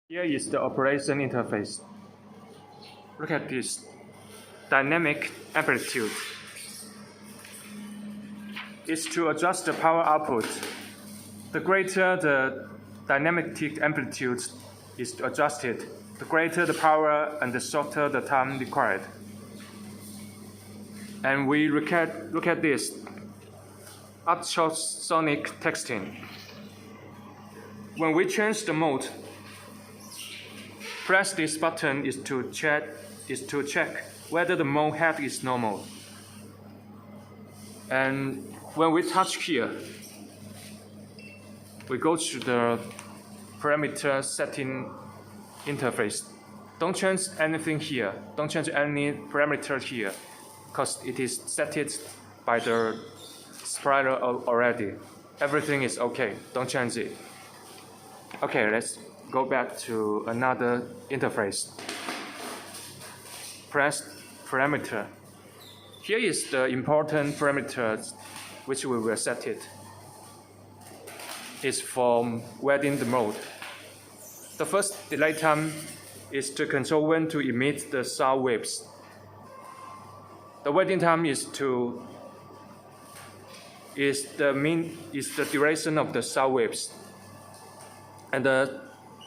Here is the operation interface. Look at this. Dynamic amplitude is to adjust the power output. The greater the dynamic amplitude is adjusted, the greater the power and the shorter the time required. And we look at this. Ultrasonic testing. When we change the mode, press this button is to check whether the mode head is normal. And when we touch here, we go to the parameter setting interface. Don't change anything here. Don't change any parameter here, because it is set by the supplier already. Everything is okay. Don't change it. Okay, let's go back to another interface. Press parameter. Here is the important parameters which we will set it. It's for welding the mode. The first delay time is to control when to emit the sound waves. The waiting time is the duration of the sound waves. And the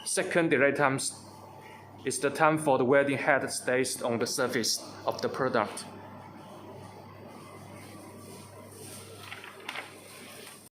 second delay time is the time for the welding head stays on the surface of the product.